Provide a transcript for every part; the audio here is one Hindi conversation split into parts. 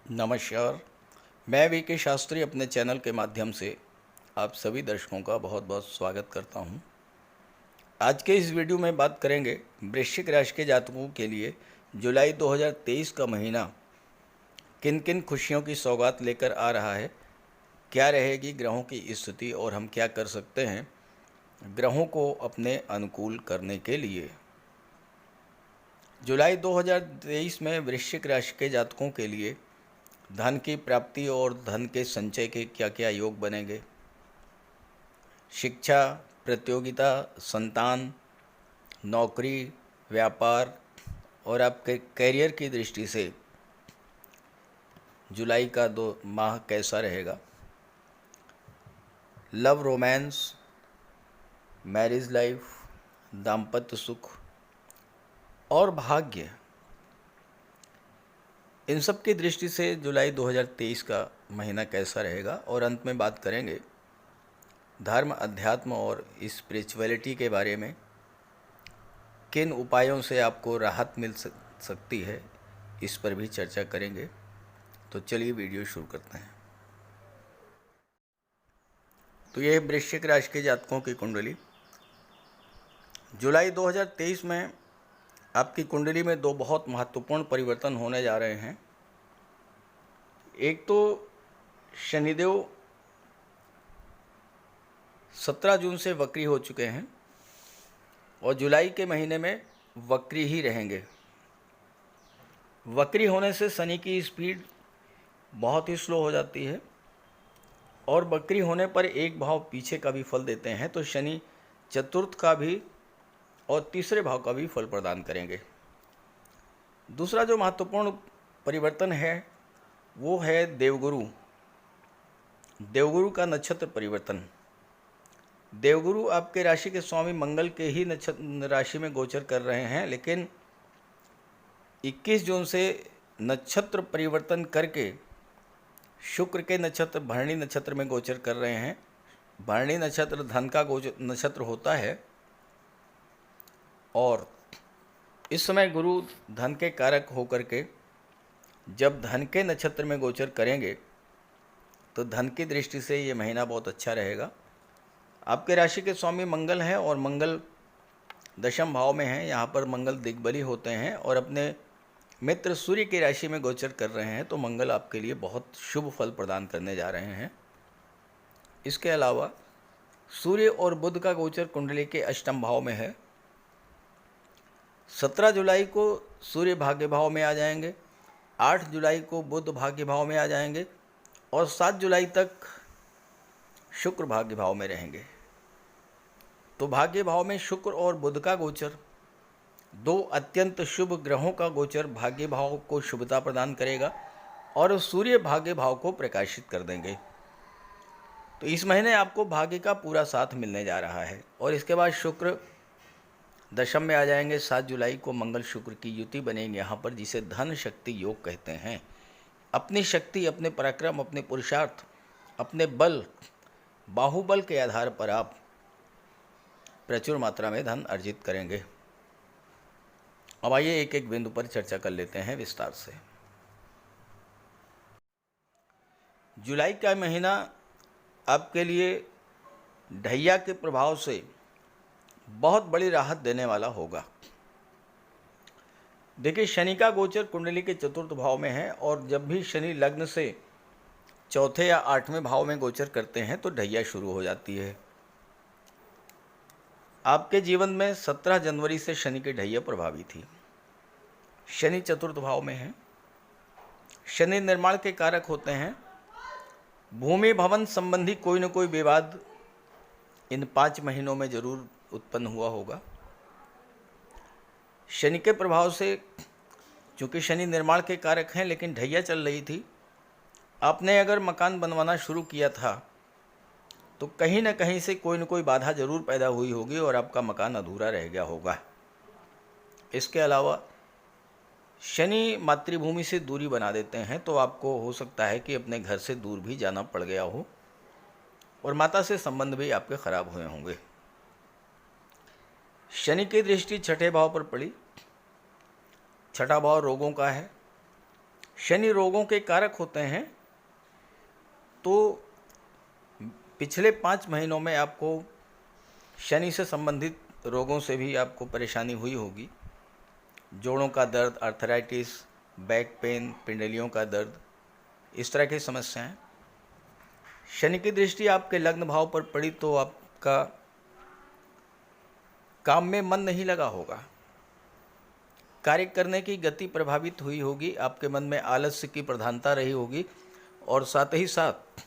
नमस्कार। मैं वीके शास्त्री अपने चैनल के माध्यम से आप सभी दर्शकों का बहुत बहुत स्वागत करता हूं। आज के इस वीडियो में बात करेंगे वृश्चिक राशि के जातकों के लिए जुलाई 2023 का महीना किन किन खुशियों की सौगात लेकर आ रहा है, क्या रहेगी ग्रहों की स्थिति और हम क्या कर सकते हैं ग्रहों को अपने अनुकूल करने के लिए। जुलाई 2023 में वृश्चिक राशि के जातकों के लिए धन की प्राप्ति और धन के संचय के क्या क्या योग बनेंगे। शिक्षा, प्रतियोगिता, संतान, नौकरी, व्यापार और आपके करियर की दृष्टि से जुलाई का 2 माह कैसा रहेगा। लव, रोमांस, मैरिज लाइफ, दाम्पत्य सुख और भाग्य, इन सब की दृष्टि से जुलाई 2023 का महीना कैसा रहेगा। और अंत में बात करेंगे धर्म, अध्यात्म और स्पिरिचुअलिटी के बारे में, किन उपायों से आपको राहत मिल सकती है, इस पर भी चर्चा करेंगे। तो चलिए वीडियो शुरू करते हैं। तो यह वृश्चिक राशि के जातकों की कुंडली। जुलाई 2023 में आपकी कुंडली में दो बहुत महत्वपूर्ण परिवर्तन होने जा रहे हैं। एक तो शनिदेव 17 जून से वक्री हो चुके हैं और जुलाई के महीने में वक्री ही रहेंगे। वक्री होने से शनि की स्पीड बहुत ही स्लो हो जाती है और वक्री होने पर एक भाव पीछे का भी फल देते हैं, तो शनि चतुर्थ का भी और तीसरे भाव का भी फल प्रदान करेंगे। दूसरा जो महत्वपूर्ण परिवर्तन है वो है देवगुरु का नक्षत्र परिवर्तन। देवगुरु आपके राशि के स्वामी मंगल के ही राशि में गोचर कर रहे हैं, लेकिन 21 जून से नक्षत्र परिवर्तन करके शुक्र के नक्षत्र भरणी नक्षत्र में गोचर कर रहे हैं। भरणी नक्षत्र धन का नक्षत्र होता है और इस समय गुरु धन के कारक होकर के जब धन के नक्षत्र में गोचर करेंगे तो धन की दृष्टि से ये महीना बहुत अच्छा रहेगा। आपके राशि के स्वामी मंगल हैं और मंगल दशम भाव में हैं। यहाँ पर मंगल दिग्बली होते हैं और अपने मित्र सूर्य की राशि में गोचर कर रहे हैं, तो मंगल आपके लिए बहुत शुभ फल प्रदान करने जा रहे हैं। इसके अलावा सूर्य और बुध का गोचर कुंडली के अष्टम भाव में है। 17 जुलाई को सूर्य भाग्य भाव में आ जाएंगे, 8 जुलाई को बुध भाग्य भाव में आ जाएंगे और 7 जुलाई तक शुक्र भाग्य भाव में रहेंगे। तो भाग्य भाव में शुक्र और बुध का गोचर, दो अत्यंत शुभ ग्रहों का गोचर भाग्य भाव को शुभता प्रदान करेगा और सूर्य भाग्य भाव को प्रकाशित कर देंगे। तो इस महीने आपको भाग्य का पूरा साथ मिलने जा रहा है। और इसके बाद शुक्र दशम में आ जाएंगे। 7 जुलाई को मंगल शुक्र की युति बनेगी यहाँ पर, जिसे धन शक्ति योग कहते हैं। अपनी शक्ति, अपने पराक्रम, अपने पुरुषार्थ, अपने बल, बाहुबल के आधार पर आप प्रचुर मात्रा में धन अर्जित करेंगे। अब आइए एक एक बिंदु पर चर्चा कर लेते हैं विस्तार से। जुलाई का महीना आपके लिए ढैया के प्रभाव से बहुत बड़ी राहत देने वाला होगा। देखिए, शनि का गोचर कुंडली के चतुर्थ भाव में है और जब भी शनि लग्न से चौथे या 8वें भाव में गोचर करते हैं तो ढैया शुरू हो जाती है। आपके जीवन में 17 जनवरी से शनि की ढैया प्रभावी थी। शनि चतुर्थ भाव में है। शनि निर्माण के कारक होते हैं। भूमि भवन संबंधी कोई न कोई विवाद इन 5 महीनों में जरूर उत्पन्न हुआ होगा। शनि के प्रभाव से, चूँकि शनि निर्माण के कारक हैं लेकिन ढैया चल रही थी, आपने अगर मकान बनवाना शुरू किया था तो कहीं ना कहीं से कोई न कोई बाधा जरूर पैदा हुई होगी और आपका मकान अधूरा रह गया होगा। इसके अलावा शनि मातृभूमि से दूरी बना देते हैं, तो आपको हो सकता है कि अपने घर से दूर भी जाना पड़ गया हो और माता से संबंध भी आपके खराब हुए होंगे। शनि की दृष्टि छठे भाव पर पड़ी। छठा भाव रोगों का है। शनि रोगों के कारक होते हैं, तो पिछले 5 महीनों में आपको शनि से संबंधित रोगों से भी आपको परेशानी हुई होगी। जोड़ों का दर्द, आर्थराइटिस, बैक पेन, पिंडलियों का दर्द, इस तरह की समस्याएं। शनि की दृष्टि आपके लग्न भाव पर पड़ी तो आपका काम में मन नहीं लगा होगा, कार्य करने की गति प्रभावित हुई होगी, आपके मन में आलस्य की प्रधानता रही होगी, और साथ ही साथ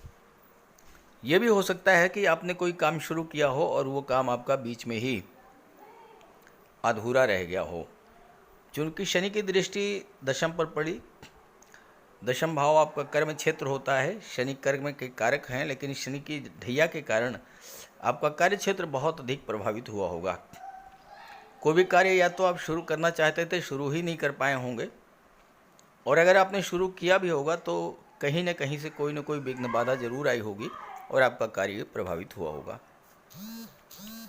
ये भी हो सकता है कि आपने कोई काम शुरू किया हो और वो काम आपका बीच में ही अधूरा रह गया हो। चूँकि शनि की दृष्टि दशम पर पड़ी, दशम भाव आपका कर्म क्षेत्र होता है, शनि कर्म के कारक हैं, लेकिन शनि की ढैया के कारण आपका कार्य क्षेत्र बहुत अधिक प्रभावित हुआ होगा। कोई भी कार्य या तो आप शुरू करना चाहते थे, शुरू ही नहीं कर पाए होंगे, और अगर आपने शुरू किया भी होगा तो कहीं न कहीं से कोई न कोई विघ्न बाधा जरूर आई होगी और आपका कार्य प्रभावित हुआ होगा।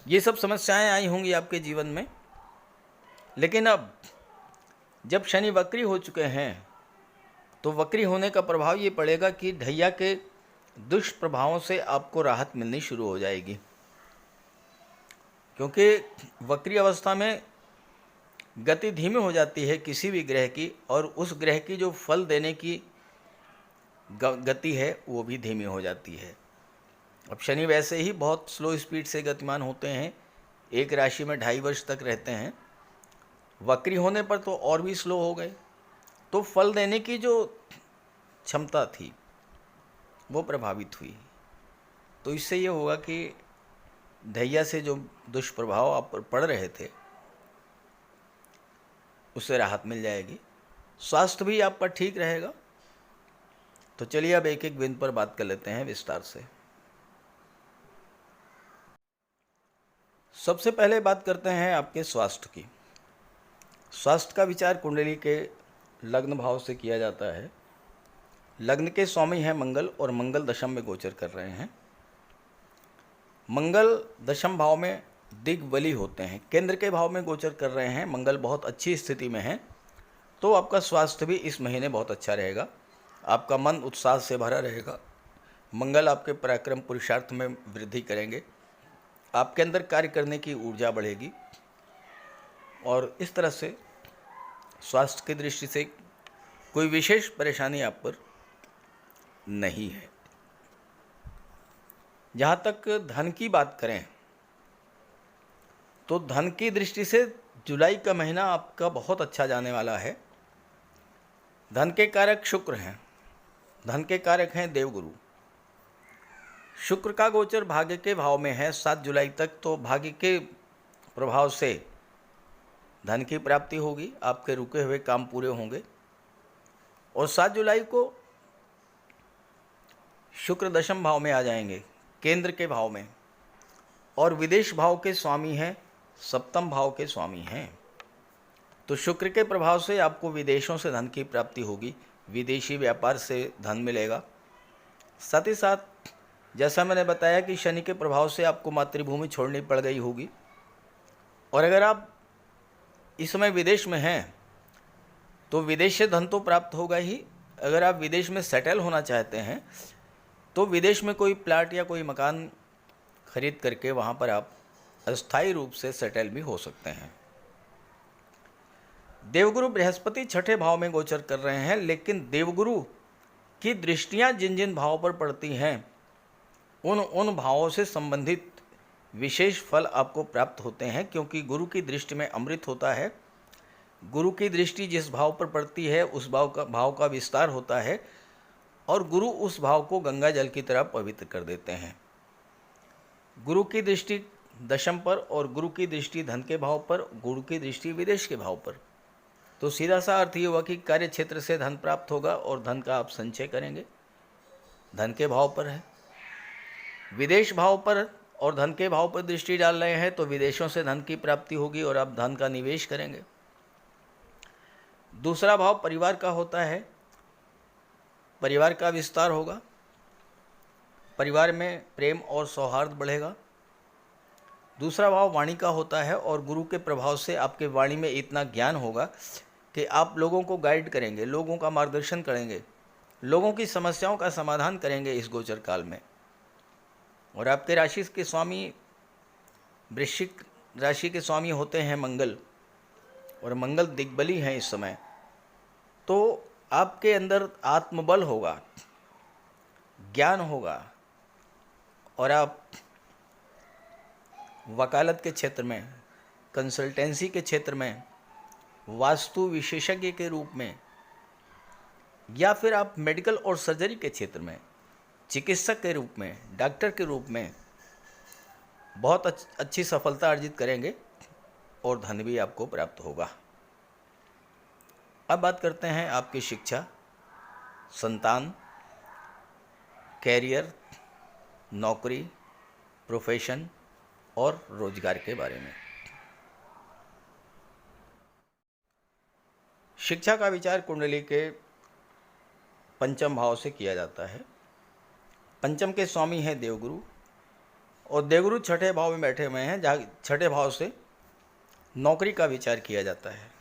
ये सब समस्याएं आई होंगी आपके जीवन में। लेकिन अब जब शनि वक्री हो चुके हैं तो वक्री होने का प्रभाव ये पड़ेगा कि ढैया के दुष्प्रभावों से आपको राहत मिलनी शुरू हो जाएगी, क्योंकि वक्री अवस्था में गति धीमी हो जाती है किसी भी ग्रह की, और उस ग्रह की जो फल देने की गति है वो भी धीमी हो जाती है। अब शनि वैसे ही बहुत स्लो स्पीड से गतिमान होते हैं, एक राशि में 2.5 वर्ष तक रहते हैं, वक्री होने पर तो और भी स्लो हो गए, तो फल देने की जो क्षमता थी वो प्रभावित हुई। तो इससे ये होगा कि ढैया से जो दुष्प्रभाव आप पर पड़ रहे थे उससे राहत मिल जाएगी, स्वास्थ्य भी आपका ठीक रहेगा। तो चलिए अब एक एक बिंदु पर बात कर लेते हैं विस्तार से। सबसे पहले बात करते हैं आपके स्वास्थ्य की। स्वास्थ्य का विचार कुंडली के लग्न भाव से किया जाता है। लग्न के स्वामी हैं मंगल, और मंगल दशम में गोचर कर रहे हैं। मंगल दशम भाव में दिग्बली होते हैं, केंद्र के भाव में गोचर कर रहे हैं। मंगल बहुत अच्छी स्थिति में है, तो आपका स्वास्थ्य भी इस महीने बहुत अच्छा रहेगा। आपका मन उत्साह से भरा रहेगा। मंगल आपके पराक्रम पुरुषार्थ में वृद्धि करेंगे, आपके अंदर कार्य करने की ऊर्जा बढ़ेगी, और इस तरह से स्वास्थ्य की दृष्टि से कोई विशेष परेशानी आप पर नहीं है। जहाँ तक धन की बात करें तो धन की दृष्टि से जुलाई का महीना आपका बहुत अच्छा जाने वाला है। धन के कारक शुक्र हैं, धन के कारक हैं देवगुरु। शुक्र का गोचर भाग्य के भाव में है 7 जुलाई तक, तो भाग्य के प्रभाव से धन की प्राप्ति होगी, आपके रुके हुए काम पूरे होंगे। और 7 जुलाई को शुक्र दशम भाव में आ जाएंगे, केंद्र के भाव में, और विदेश भाव के स्वामी हैं, सप्तम भाव के स्वामी हैं। तो शुक्र के प्रभाव से आपको विदेशों से धन की प्राप्ति होगी, विदेशी व्यापार से धन मिलेगा। साथ ही साथ जैसा मैंने बताया कि शनि के प्रभाव से आपको मातृभूमि छोड़नी पड़ गई होगी, और अगर आप इस समय विदेश में हैं तो विदेश से धन तो प्राप्त होगा ही। अगर आप विदेश में सेटल होना चाहते हैं तो विदेश में कोई प्लाट या कोई मकान खरीद करके वहाँ पर आप अस्थायी रूप से सेटल भी हो सकते हैं। देवगुरु बृहस्पति छठे भाव में गोचर कर रहे हैं, लेकिन देवगुरु की दृष्टियाँ जिन जिन भावों पर पड़ती हैं उन भावों से संबंधित विशेष फल आपको प्राप्त होते हैं, क्योंकि गुरु की दृष्टि में अमृत होता है। गुरु की दृष्टि जिस भाव पर पड़ती है उस भाव का विस्तार होता है, और गुरु उस भाव को गंगा जल की तरह पवित्र कर देते हैं। गुरु की दृष्टि दशम पर, और गुरु की दृष्टि धन के भाव पर, गुरु की दृष्टि विदेश के भाव पर। तो सीधा सा अर्थ ये हुआ कि कार्य क्षेत्र से धन प्राप्त होगा और धन का आप संचय करेंगे, धन के भाव पर है। विदेश भाव पर और धन के भाव पर दृष्टि डाल रहे हैं तो विदेशों से धन की प्राप्ति होगी और आप धन का निवेश करेंगे। दूसरा भाव परिवार का होता है, परिवार का विस्तार होगा, परिवार में प्रेम और सौहार्द बढ़ेगा। दूसरा भाव वाणी का होता है, और गुरु के प्रभाव से आपके वाणी में इतना ज्ञान होगा कि आप लोगों को गाइड करेंगे, लोगों का मार्गदर्शन करेंगे, लोगों की समस्याओं का समाधान करेंगे इस गोचर काल में। और आपके राशि के स्वामी, वृश्चिक राशि के स्वामी होते हैं मंगल, और मंगल दिग्बली हैं इस समय। तो आपके अंदर आत्मबल होगा, ज्ञान होगा, और आप वकालत के क्षेत्र में, कंसल्टेंसी के क्षेत्र में, वास्तु विशेषज्ञ के रूप में, या फिर आप मेडिकल और सर्जरी के क्षेत्र में चिकित्सक के रूप में, डॉक्टर के रूप में बहुत अच्छी सफलता अर्जित करेंगे और धन भी आपको प्राप्त होगा। अब बात करते हैं आपकी शिक्षा, संतान, कैरियर, नौकरी, प्रोफेशन और रोजगार के बारे में। शिक्षा का विचार कुंडली के पंचम भाव से किया जाता है। पंचम के स्वामी हैं देवगुरु, और देवगुरु छठे भाव में बैठे हुए हैं, जहाँ छठे भाव से नौकरी का विचार किया जाता है।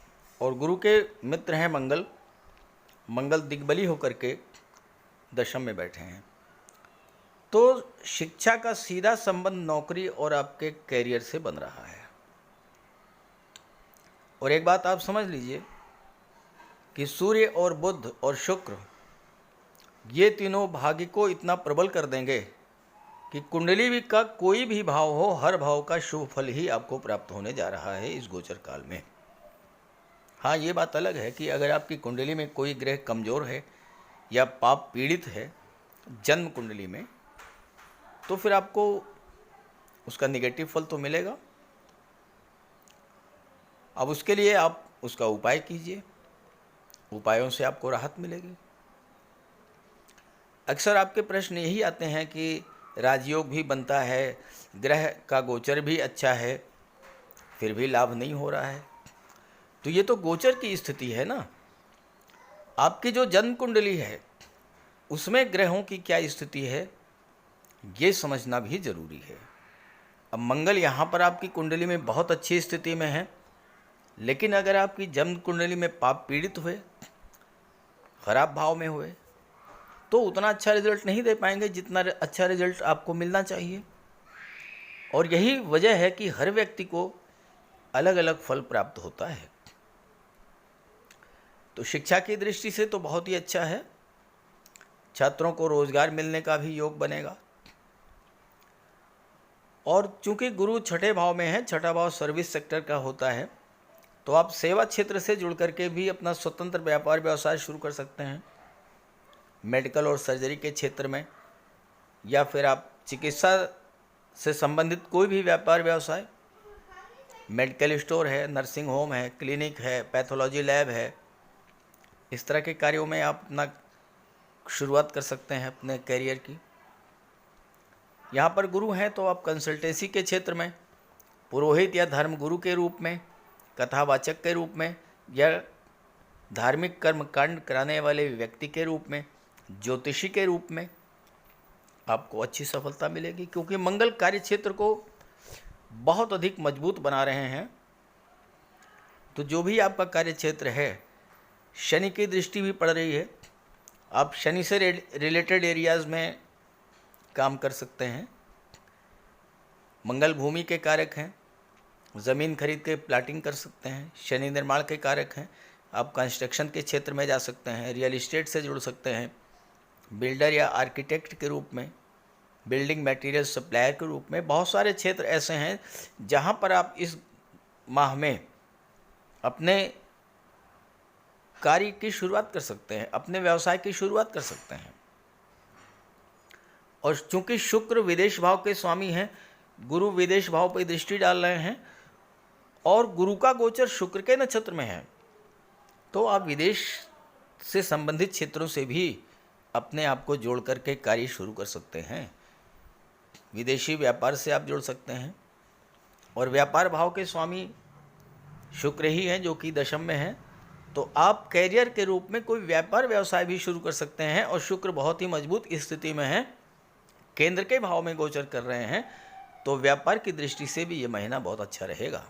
और गुरु के मित्र हैं मंगल, मंगल दिग्बली होकर के दशम में बैठे हैं। तो शिक्षा का सीधा संबंध नौकरी और आपके कैरियर से बन रहा है। और एक बात आप समझ लीजिए कि सूर्य और बुध और शुक्र, ये तीनों भाग्य को इतना प्रबल कर देंगे कि कुंडली का कोई भी भाव हो, हर भाव का शुभ फल ही आपको प्राप्त होने जा रहा है इस गोचर काल में। हाँ, ये बात अलग है कि अगर आपकी कुंडली में कोई ग्रह कमज़ोर है या पाप पीड़ित है जन्म कुंडली में, तो फिर आपको उसका निगेटिव फल तो मिलेगा। अब उसके लिए आप उसका उपाय कीजिए, उपायों से आपको राहत मिलेगी। अक्सर आपके प्रश्न यही आते हैं कि राजयोग भी बनता है, ग्रह का गोचर भी अच्छा है, फिर भी लाभ नहीं हो रहा है। तो ये तो गोचर की स्थिति है ना। आपकी जो जन्म कुंडली है उसमें ग्रहों की क्या स्थिति है, ये समझना भी जरूरी है। अब मंगल यहाँ पर आपकी कुंडली में बहुत अच्छी स्थिति में है, लेकिन अगर आपकी जन्म कुंडली में पाप पीड़ित हुए, खराब भाव में हुए, तो उतना अच्छा रिजल्ट नहीं दे पाएंगे जितना अच्छा रिजल्ट आपको मिलना चाहिए। और यही वजह है कि हर व्यक्ति को अलग अलग फल प्राप्त होता है। तो शिक्षा की दृष्टि से तो बहुत ही अच्छा है, छात्रों को रोजगार मिलने का भी योग बनेगा। और चूंकि गुरु छठे भाव में है, छठा भाव सर्विस सेक्टर का होता है, तो आप सेवा क्षेत्र से जुड़ करके भी अपना स्वतंत्र व्यापार व्यवसाय शुरू कर सकते हैं, मेडिकल और सर्जरी के क्षेत्र में, या फिर आप चिकित्सा से संबंधित कोई भी व्यापार व्यवसाय, मेडिकल स्टोर है, नर्सिंग होम है, क्लिनिक है, पैथोलॉजी लैब है, इस तरह के कार्यों में आप अपना शुरुआत कर सकते हैं अपने कैरियर की। यहाँ पर गुरु हैं तो आप कंसल्टेंसी के क्षेत्र में पुरोहित या धर्म गुरु के रूप में, कथावाचक के रूप में, या धार्मिक कर्म कांड कराने वाले व्यक्ति के रूप में, ज्योतिषी के रूप में आपको अच्छी सफलता मिलेगी, क्योंकि मंगल कार्य क्षेत्र को बहुत अधिक मजबूत बना रहे हैं। तो जो भी आपका कार्य क्षेत्र है, शनि की दृष्टि भी पड़ रही है, आप शनि से रिलेटेड एरियाज़ में काम कर सकते हैं। मंगल भूमि के कारक हैं, ज़मीन खरीद के प्लाटिंग कर सकते हैं। शनि निर्माण के कारक हैं, आप कंस्ट्रक्शन के क्षेत्र में जा सकते हैं, रियल इस्टेट से जुड़ सकते हैं, बिल्डर या आर्किटेक्ट के रूप में, बिल्डिंग मटेरियल सप्लायर के रूप में। बहुत सारे क्षेत्र ऐसे हैं जहां पर आप इस माह में अपने कार्य की शुरुआत कर सकते हैं, अपने व्यवसाय की शुरुआत कर सकते हैं। और चूंकि शुक्र विदेश भाव के स्वामी हैं, गुरु विदेश भाव पर दृष्टि डाल रहे हैं, और गुरु का गोचर शुक्र के नक्षत्र में है, तो आप विदेश से संबंधित क्षेत्रों से भी अपने आप को जोड़ करके कार्य शुरू कर सकते हैं। विदेशी व्यापार से आप जुड़ सकते हैं। और व्यापार भाव के स्वामी शुक्र ही हैं जो कि दशम में हैं, तो आप कैरियर के रूप में कोई व्यापार व्यवसाय भी शुरू कर सकते हैं। और शुक्र बहुत ही मजबूत स्थिति में है, केंद्र के भाव में गोचर कर रहे हैं, तो व्यापार की दृष्टि से भी ये महीना बहुत अच्छा रहेगा।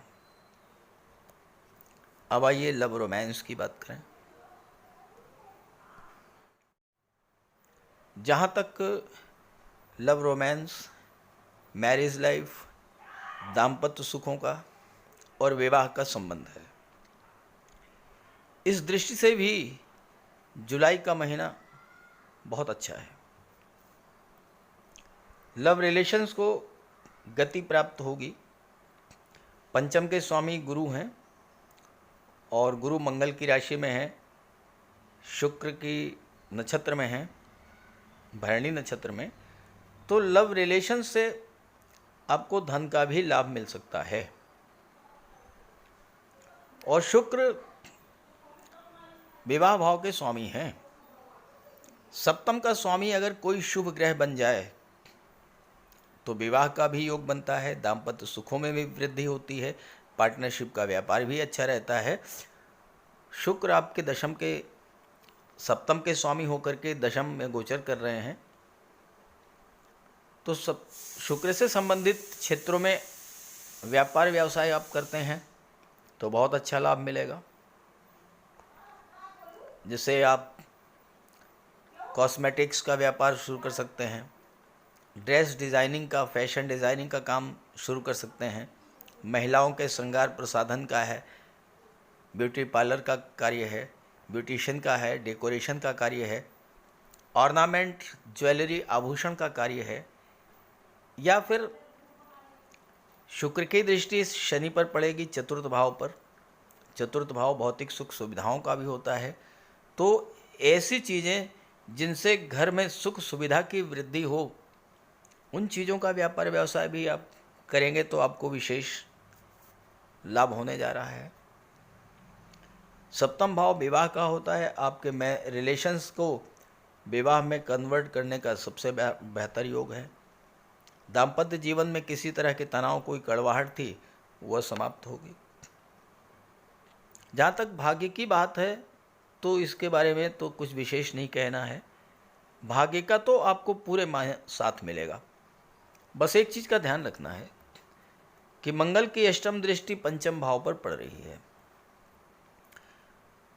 अब आइए लव रोमांस की बात करें। जहाँ तक लव रोमांस, मैरिज लाइफ, दाम्पत्य सुखों का और विवाह का संबंध है, इस दृष्टि से भी जुलाई का महीना बहुत अच्छा है। लव रिलेशंस को गति प्राप्त होगी। पंचम के स्वामी गुरु हैं और गुरु मंगल की राशि में है, शुक्र की नक्षत्र में है, भरणी नक्षत्र में, तो लव रिलेशन से आपको धन का भी लाभ मिल सकता है। और शुक्र विवाह भाव के स्वामी हैं। सप्तम का स्वामी अगर कोई शुभ ग्रह बन जाए तो विवाह का भी योग बनता है, दाम्पत्य सुखों में भी वृद्धि होती है, पार्टनरशिप का व्यापार भी अच्छा रहता है। शुक्र आपके दशम के सप्तम के स्वामी होकर के दशम में गोचर कर रहे हैं, तो सब शुक्र से संबंधित क्षेत्रों में व्यापार व्यवसाय आप करते हैं तो बहुत अच्छा लाभ मिलेगा। जिससे आप कॉस्मेटिक्स का व्यापार शुरू कर सकते हैं, ड्रेस डिज़ाइनिंग का, फैशन डिज़ाइनिंग का काम शुरू कर सकते हैं, महिलाओं के श्रृंगार प्रसाधन का है, ब्यूटी पार्लर का कार्य है, ब्यूटिशियन का है, डेकोरेशन का कार्य है, ऑर्नामेंट ज्वेलरी आभूषण का कार्य है, या फिर शुक्र की दृष्टि शनि पर पड़ेगी चतुर्थ भाव पर। चतुर्थ भाव भौतिक सुख सुविधाओं का भी होता है, तो ऐसी चीज़ें जिनसे घर में सुख सुविधा की वृद्धि हो, उन चीज़ों का व्यापार व्यवसाय भी आप करेंगे तो आपको विशेष लाभ होने जा रहा है। सप्तम भाव विवाह का होता है, आपके में रिलेशंस को विवाह में कन्वर्ट करने का सबसे बेहतर योग है। दाम्पत्य जीवन में किसी तरह के तनाव, कोई कड़वाहट थी, वह समाप्त होगी। जहाँ तक भाग्य की बात है तो इसके बारे में तो कुछ विशेष नहीं कहना है। भाग्य का तो आपको पूरे माह साथ मिलेगा। बस एक चीज़ का ध्यान रखना है कि मंगल की अष्टम दृष्टि पंचम भाव पर पड़ रही है।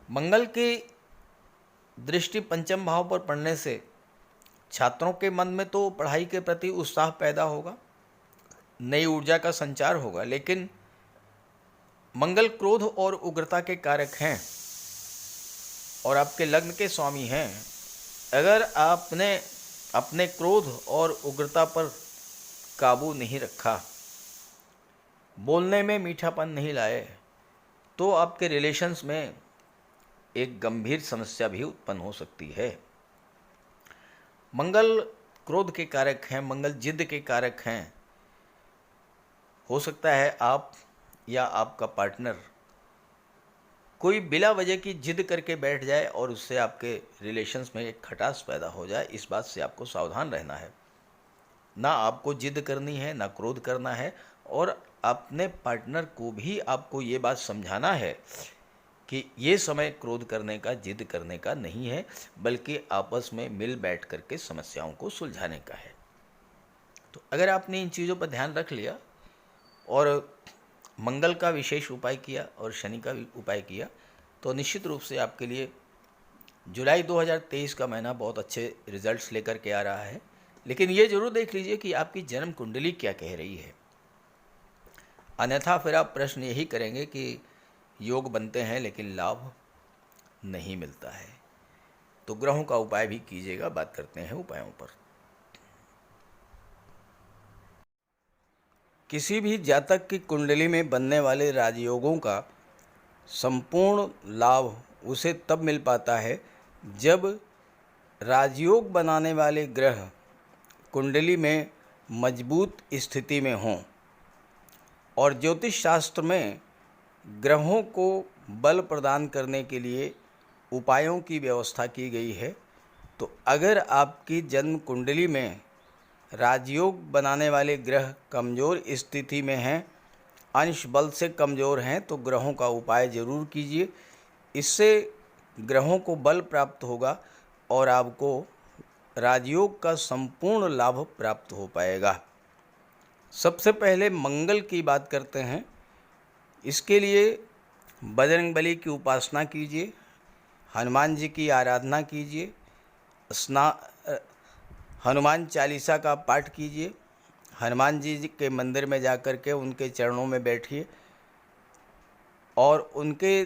मंगल की दृष्टि पंचम भाव पर पड़ने से छात्रों के मन में तो पढ़ाई के प्रति उत्साह पैदा होगा, नई ऊर्जा का संचार होगा, लेकिन मंगल क्रोध और उग्रता के कारक हैं और आपके लग्न के स्वामी हैं। अगर आपने अपने क्रोध और उग्रता पर काबू नहीं रखा, बोलने में मीठापन नहीं लाए, तो आपके रिलेशंस में एक गंभीर समस्या भी उत्पन्न हो सकती है। मंगल क्रोध के कारक हैं, मंगल जिद के कारक हैं। हो सकता है आप या आपका पार्टनर कोई बिला वजह की जिद करके बैठ जाए और उससे आपके रिलेशंस में एक खटास पैदा हो जाए। इस बात से आपको सावधान रहना है। ना आपको जिद करनी है, ना क्रोध करना है, और अपने पार्टनर को भी आपको ये बात समझाना है कि ये समय क्रोध करने का, जिद करने का नहीं है, बल्कि आपस में मिल बैठ करके समस्याओं को सुलझाने का है। तो अगर आपने इन चीज़ों पर ध्यान रख लिया और मंगल का विशेष उपाय किया और शनि का भी उपाय किया, तो निश्चित रूप से आपके लिए जुलाई 2023 का महीना बहुत अच्छे रिजल्ट्स लेकर के आ रहा है। लेकिन ये जरूर देख लीजिए कि आपकी जन्म कुंडली क्या कह रही है, अन्यथा फिर आप प्रश्न यही करेंगे कि योग बनते हैं लेकिन लाभ नहीं मिलता है। तो ग्रहों का उपाय भी कीजिएगा। बात करते हैं उपायों पर। किसी भी जातक की कुंडली में बनने वाले राजयोगों का संपूर्ण लाभ उसे तब मिल पाता है जब राजयोग बनाने वाले ग्रह कुंडली में मजबूत स्थिति में हों। और ज्योतिष शास्त्र में ग्रहों को बल प्रदान करने के लिए उपायों की व्यवस्था की गई है। तो अगर आपकी जन्म कुंडली में राजयोग बनाने वाले ग्रह कमज़ोर स्थिति में हैं, अंश बल से कमज़ोर हैं, तो ग्रहों का उपाय ज़रूर कीजिए। इससे ग्रहों को बल प्राप्त होगा और आपको राजयोग का संपूर्ण लाभ प्राप्त हो पाएगा। सबसे पहले मंगल की बात करते हैं। इसके लिए बजरंगबली की उपासना कीजिए, हनुमान जी की आराधना कीजिए, हनुमान चालीसा का पाठ कीजिए, हनुमान जी के मंदिर में जाकर के उनके चरणों में बैठिए और उनके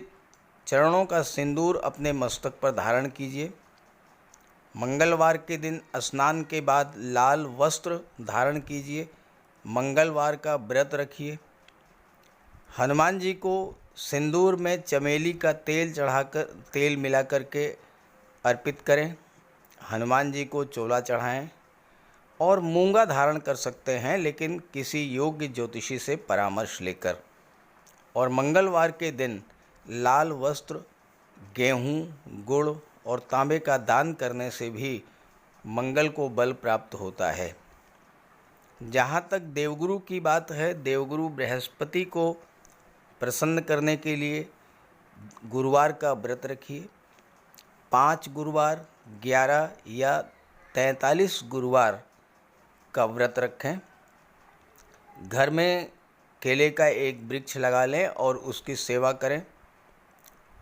चरणों का सिंदूर अपने मस्तक पर धारण कीजिए। मंगलवार के दिन स्नान के बाद लाल वस्त्र धारण कीजिए, मंगलवार का व्रत रखिए। हनुमान जी को सिंदूर में चमेली का तेल मिला करके अर्पित करें। हनुमान जी को चोला चढ़ाएं और मूंगा धारण कर सकते हैं, लेकिन किसी योग्य ज्योतिषी से परामर्श लेकर। और मंगलवार के दिन लाल वस्त्र, गेहूँ, गुड़ और तांबे का दान करने से भी मंगल को बल प्राप्त होता है। जहाँ तक देवगुरु की बात है, देवगुरु बृहस्पति को प्रसन्न करने के लिए गुरुवार का व्रत रखिए। 5 गुरुवार, 11 या 43 गुरुवार का व्रत रखें। घर में केले का एक वृक्ष लगा लें और उसकी सेवा करें।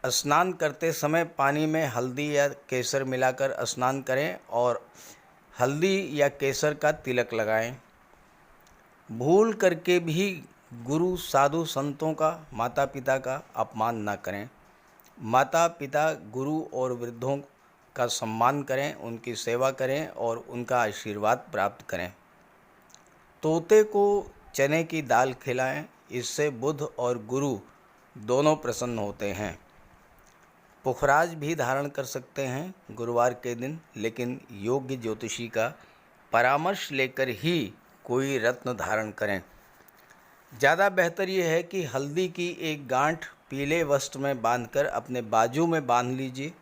स्नान करते समय पानी में हल्दी या केसर मिलाकर स्नान करें और हल्दी या केसर का तिलक लगाएं। भूल करके भी गुरु, साधु, संतों का, माता पिता का अपमान ना करें। माता पिता, गुरु और वृद्धों का सम्मान करें, उनकी सेवा करें और उनका आशीर्वाद प्राप्त करें। तोते को चने की दाल खिलाएं, इससे बुध और गुरु दोनों प्रसन्न होते हैं। पुखराज भी धारण कर सकते हैं गुरुवार के दिन, लेकिन योग्य ज्योतिषी का परामर्श लेकर ही कोई रत्न धारण करें। ज़्यादा बेहतर ये है कि हल्दी की एक गांठ पीले वस्त्र में बांधकर अपने बाजू में बांध लीजिए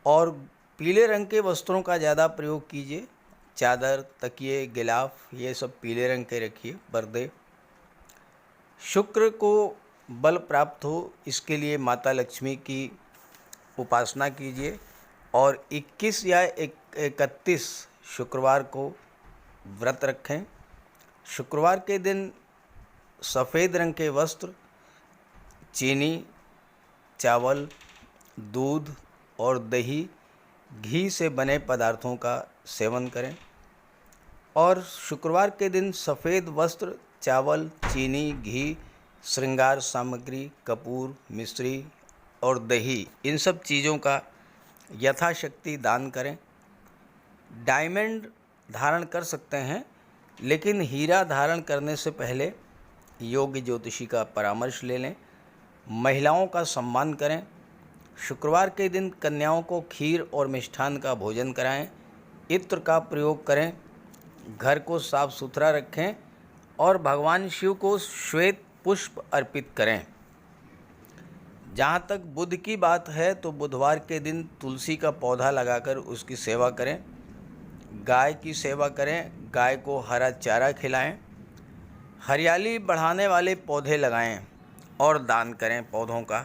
और पीले रंग के वस्त्रों का ज़्यादा प्रयोग कीजिए। चादर, तकिए, गिलाफ ये सब पीले रंग के रखिए, पर्दे। शुक्र को बल प्राप्त हो, इसके लिए माता लक्ष्मी की उपासना कीजिए और 21 या 31 शुक्रवार को व्रत रखें। शुक्रवार के दिन सफ़ेद रंग के वस्त्र, चीनी, चावल, दूध और दही, घी से बने पदार्थों का सेवन करें। और शुक्रवार के दिन सफ़ेद वस्त्र, चावल, चीनी, घी, श्रृंगार सामग्री, कपूर, मिश्री और दही, इन सब चीज़ों का यथाशक्ति दान करें। डायमंड धारण कर सकते हैं, लेकिन हीरा धारण करने से पहले योग्य ज्योतिषी का परामर्श ले लें। महिलाओं का सम्मान करें। शुक्रवार के दिन कन्याओं को खीर और मिष्ठान का भोजन कराएं। इत्र का प्रयोग करें। घर को साफ सुथरा रखें और भगवान शिव को श्वेत पुष्प अर्पित करें। जहाँ तक बुध की बात है तो बुधवार के दिन तुलसी का पौधा लगाकर उसकी सेवा करें। गाय की सेवा करें, गाय को हरा चारा खिलाएं। हरियाली बढ़ाने वाले पौधे लगाएं और दान करें पौधों का,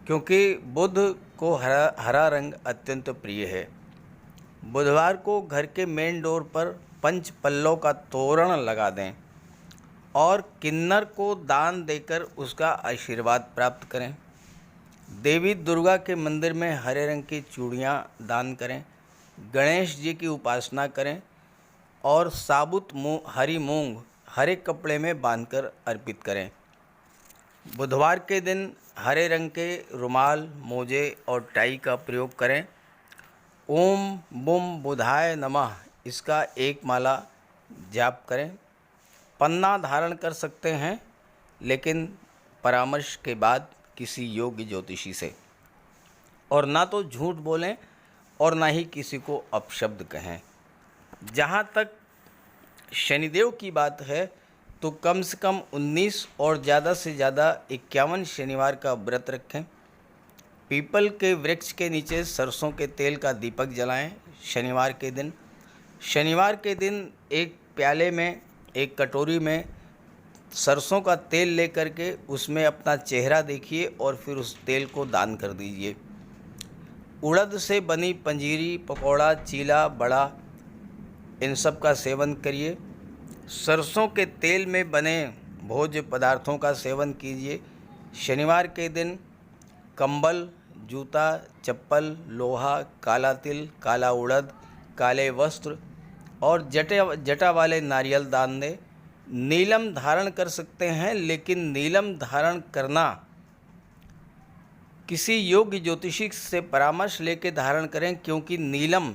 क्योंकि बुध को हरा रंग अत्यंत प्रिय है। बुधवार को घर के मेन डोर पर 5 पल्लों का तोरण लगा दें और किन्नर को दान देकर उसका आशीर्वाद प्राप्त करें। देवी दुर्गा के मंदिर में हरे रंग की चूड़ियाँ दान करें। गणेश जी की उपासना करें और साबुत हरी मूंग हरे कपड़े में बांधकर अर्पित करें। बुधवार के दिन हरे रंग के रुमाल, मोजे और टाई का प्रयोग करें। ओम बुम बुधाय नमः इसका एक माला जाप करें। पन्ना धारण कर सकते हैं, लेकिन परामर्श के बाद किसी योग्य ज्योतिषी से। और ना तो झूठ बोलें और ना ही किसी को अपशब्द कहें। जहाँ तक शनिदेव की बात है तो कम से कम 19 और ज़्यादा से ज़्यादा 51 शनिवार का व्रत रखें। पीपल के वृक्ष के नीचे सरसों के तेल का दीपक जलाएं शनिवार के दिन। शनिवार के दिन एक प्याले में, एक कटोरी में सरसों का तेल लेकर के उसमें अपना चेहरा देखिए और फिर उस तेल को दान कर दीजिए। उड़द से बनी पंजीरी, पकौड़ा, चीला, बड़ा, इन सब का सेवन करिए। सरसों के तेल में बने भोज्य पदार्थों का सेवन कीजिए। शनिवार के दिन कंबल, जूता, चप्पल, लोहा, काला तिल, काला उड़द, काले वस्त्र और जटा वाले नारियल दान दें। नीलम धारण कर सकते हैं, लेकिन नीलम धारण करना किसी योग्य ज्योतिषी से परामर्श लेकर धारण करें, क्योंकि नीलम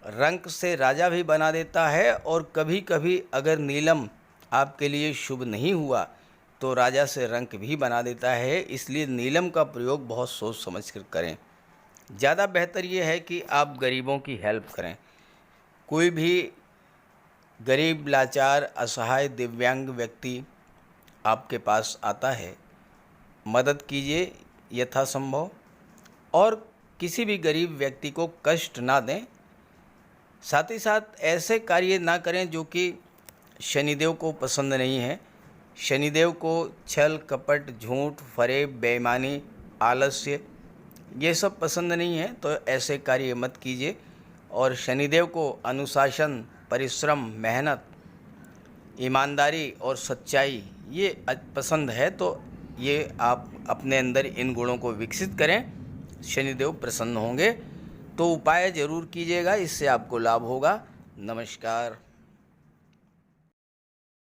रंग से राजा भी बना देता है और कभी कभी अगर नीलम आपके लिए शुभ नहीं हुआ तो राजा से रंक भी बना देता है। इसलिए नीलम का प्रयोग बहुत सोच समझ कर करें। ज़्यादा बेहतर ये है कि आप गरीबों की हेल्प करें। कोई भी गरीब, लाचार, असहाय, दिव्यांग व्यक्ति आपके पास आता है, मदद कीजिए यथासंभव, और किसी भी गरीब व्यक्ति को कष्ट ना दें। साथ ही साथ ऐसे कार्य ना करें जो कि शनिदेव को पसंद नहीं है। शनिदेव को छल, कपट, झूठ, फरेब, बेईमानी, आलस्य ये सब पसंद नहीं है, तो ऐसे कार्य मत कीजिए। और शनिदेव को अनुशासन, परिश्रम, मेहनत, ईमानदारी और सच्चाई ये पसंद है, तो ये आप अपने अंदर इन गुणों को विकसित करें, शनिदेव प्रसन्न होंगे। तो उपाय ज़रूर कीजिएगा, इससे आपको लाभ होगा। नमस्कार।